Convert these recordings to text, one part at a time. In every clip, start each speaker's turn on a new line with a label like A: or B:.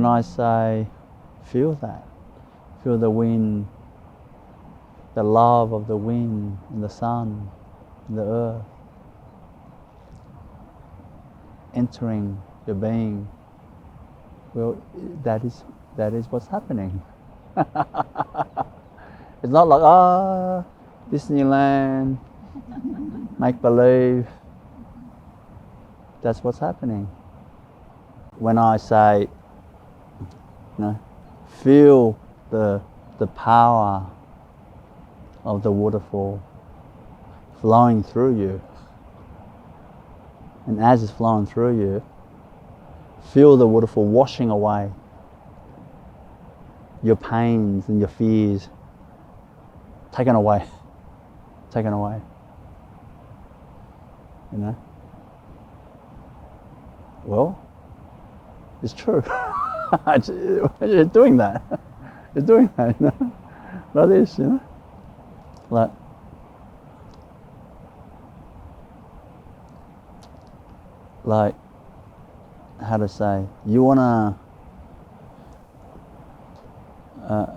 A: when I say feel that, feel the wind, the love of the wind and the sun and the earth entering your being, well, that is what's happening. It's not like, Disneyland, make believe. That's what's happening. When I say, feel the power of the waterfall flowing through you, and as it's flowing through you, feel the waterfall washing away your pains and your fears, taken away. Well, it's true. It's doing that. It's doing that, like this, like how to say,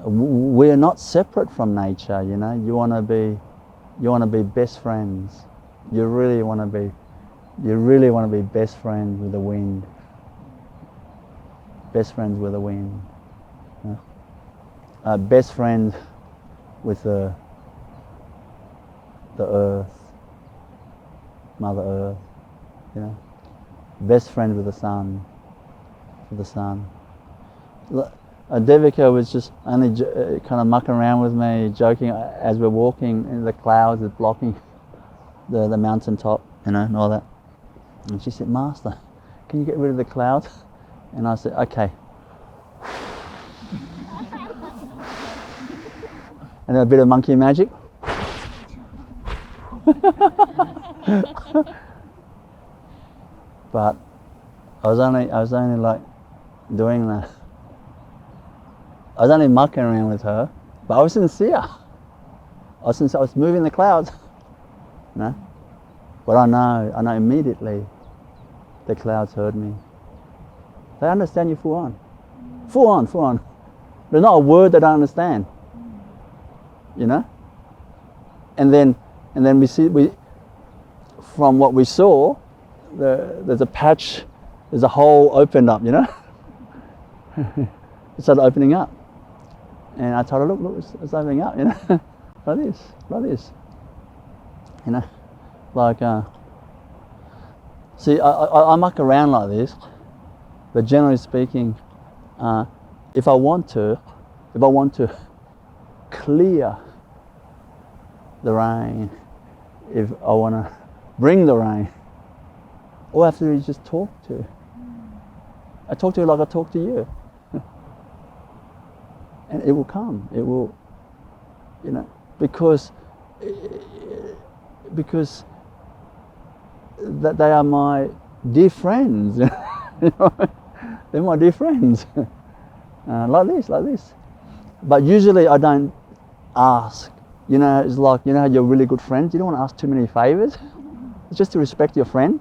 A: we're not separate from nature, you want to be best friends. You really want to be best friends with the wind. Best friends with the wind. Best friends with the earth, Mother Earth, Best friends with the sun, Devika was just only kind of mucking around with me, joking as we're walking, and the clouds are blocking the mountain top, and all that. And she said, Master, can you get rid of the clouds? And I said, okay. And then a bit of monkey magic. But I was only like doing that. I was only mucking around with her, but I was sincere. I was moving the clouds, But I know immediately the clouds heard me. They understand you full on. There's not a word they don't understand, And then we from what we saw, there's a patch, there's a hole opened up, It started opening up. And I told her, look, it's opening up, like this. See, I muck around like this, but generally speaking, if I want to clear the rain, if I want to bring the rain, all I have to do is just talk to her. I talk to her like I talk to you. And it will come. It will, because that they are my dear friends. They're my dear friends. Like this. But usually I don't ask. It's like, how you're really good friends. You don't want to ask too many favors. It's just to respect your friend.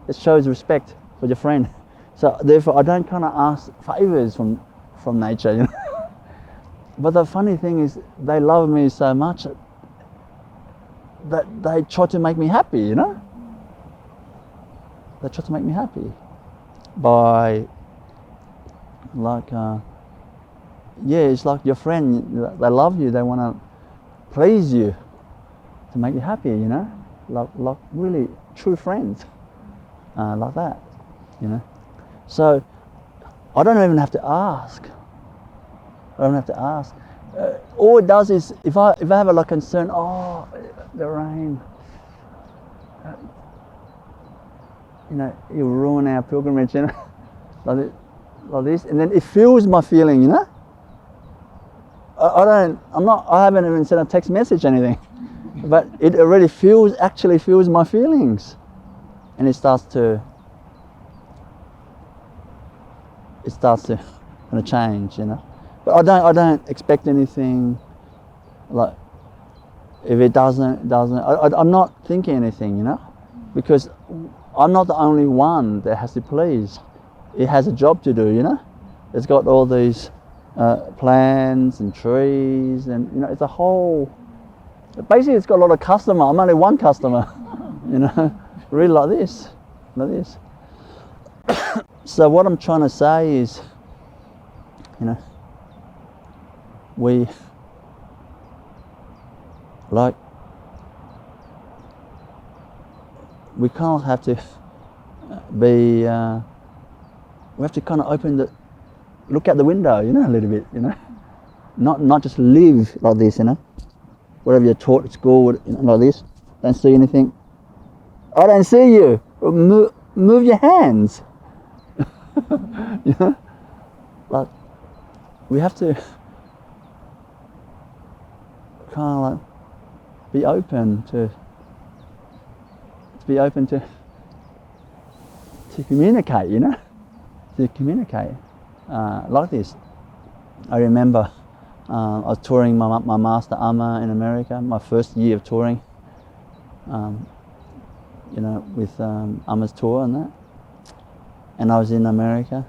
A: It shows respect for your friend. So therefore I don't kind of ask favors from nature, But the funny thing is, they love me so much that they try to make me happy, They try to make me happy by, it's like your friend, they love you, they want to please you to make you happy, like really true friends, like that, So I don't even have to ask. All it does is, if I have a concern, the rain, it'll ruin our pilgrimage, like this, and then it fuels my feeling, I haven't even sent a text message or anything, but it already actually fuels my feelings, and it starts to kind of change, But I don't expect anything. Like, if it doesn't, I'm not thinking anything, because I'm not the only one that has to please. It has a job to do, it's got all these plants and trees, and you know, it's a whole. Basically, it's got a lot of customer. I'm only one customer, you know, really like this, like this. So what I'm trying to say is, you know, we kind of have to be. We have to kind of look out the window, you know, a little bit, you know, not just live like this, you know. Whatever you're taught at school, you know, like this. Don't see anything. I don't see you. Move your hands. You know, like we have to kind of like be open to communicate. You know, to communicate like this. I remember I was touring my Master Amma in America, my first year of touring. You know, with Amma's tour and that. And I was in America,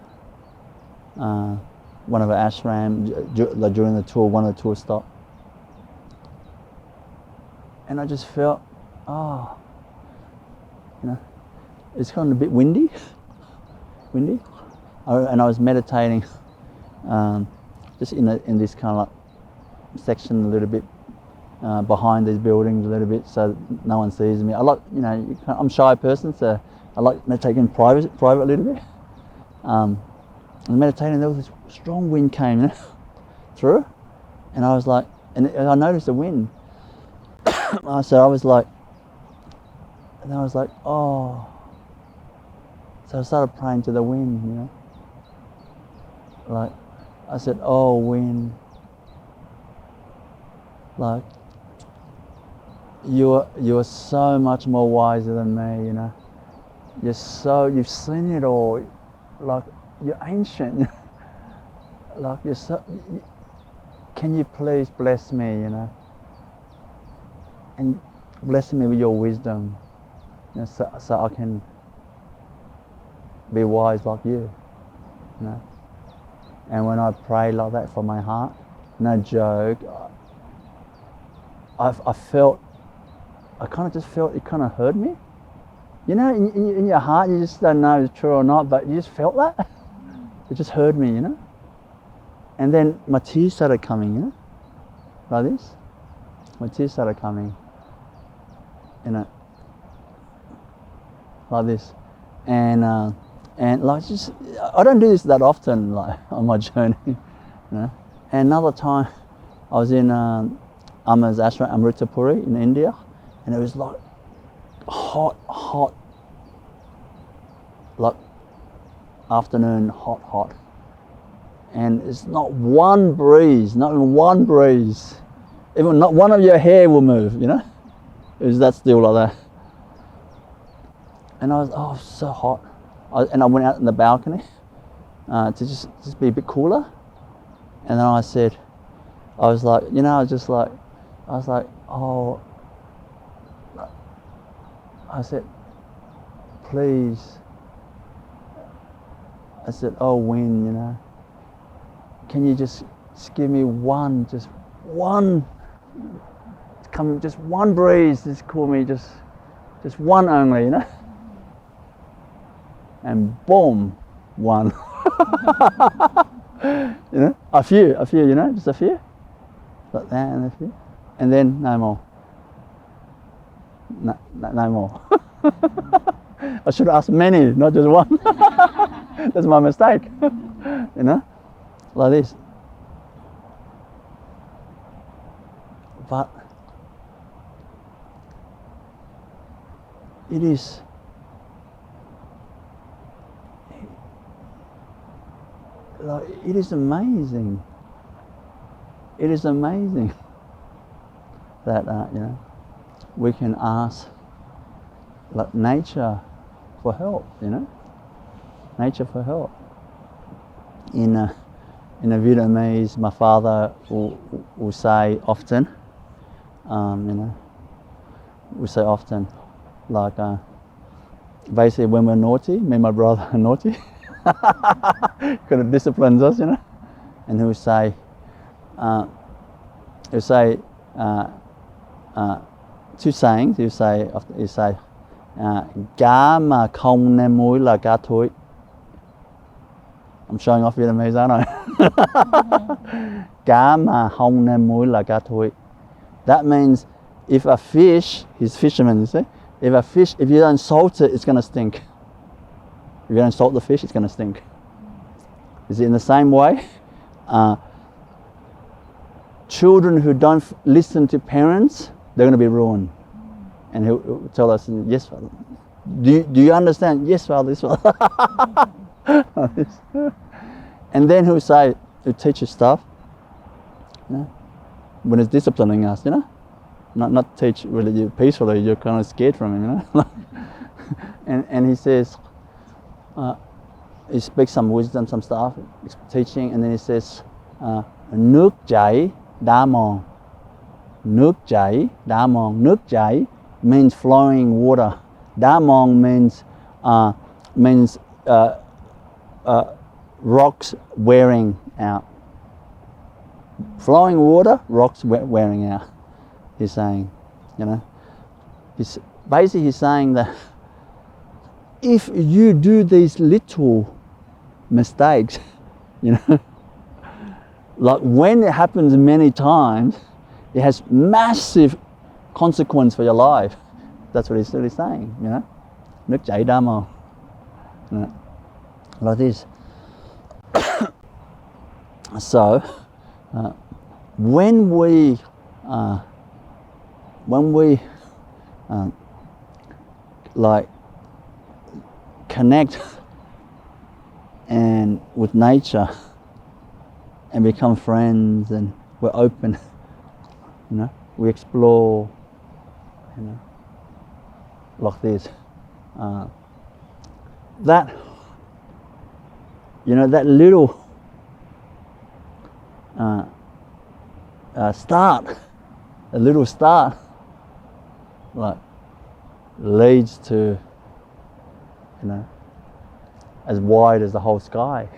A: one of the ashram, during the tour, one of the tour stopped. And I just felt, you know, it's kind of a bit windy. And I was meditating just in this kind of like section a little bit behind these buildings a little bit, so no one sees me. I like, you know, I'm a shy person, so I like meditating private a little bit. And meditating, there was this strong wind came through, and I was like, and I noticed the wind. So I was like, oh. So I started praying to the wind, you know. Like, I said, oh wind, like, you are so much more wiser than me, you know. You've seen it all, like, you're ancient. Like, can you please bless me, you know, and bless me with your wisdom, you know, so I can be wise like you know. And when I pray like that from my heart, no joke, I kind of just felt it kind of hurt me. You know, in your heart, you just don't know if it's true or not, but you just felt that. It just hurt me, you know. And then my tears started coming, you know, like this. My tears started coming, you know, like this. And like, just, I don't do this that often, like, on my journey, you know. And another time, I was in Amma's ashram, Amritapuri in India, and it was like hot, like afternoon, hot. And it's not one breeze, not even one breeze. Even not one of your hair will move, you know. It was that still like that. And I was, so hot. And I went out in the balcony to just be a bit cooler. And then I said, I was like, you know, I said, please. I said, oh wind, you know, can you just give me one breeze, just call me, just one only, you know. And boom, one. You know, a few, you know, just a few, like that, and a few, and then no more. No more. I should have asked many, not just one. That's my mistake. You know, like this. But it is like, it is amazing. It is amazing that you know, we can ask like nature for help. You know, nature for help. In a Vietnamese, my father will say often. You know, we say often, like basically when we're naughty, me and my brother are naughty. kind of disciplines us, you know. And he'll say, uh, two sayings. He'll say, cá mà không nêm muối là cá thối. I'm showing off Vietnamese, aren't I? Cá mà không nêm muối là cá thối. That means if a fish, he's fisherman, you see, if you don't salt it, it's going to stink. If you don't salt the fish, it's going to stink. Is it in the same way? Children who don't listen to parents, they're going to be ruined. And he'll tell us, yes, Father. Do you understand? Yes, Father. Yes, Father. And then he'll teach you stuff, you know, when he's disciplining us, you know. Not teach really peacefully, you're kind of scared from him, you know. and he says, he speaks some wisdom, some stuff, teaching, and then he says, nước chảy đá mòn. Nước chảy đá mòn. Nước chảy means flowing water. Đá mòn means rocks wearing out. Flowing water, rocks wearing out. He's saying, you know, he's saying that if you do these little mistakes, you know, like when it happens many times, it has massive consequence for your life. That's what he's really saying, you know. Nước chảy đá mòn. Like this. So, when we like connect and with nature and become friends, and we're open, you know, we explore, you know, like this. That, you know, that little start, a little start, like, leads to, you know, as wide as the whole sky.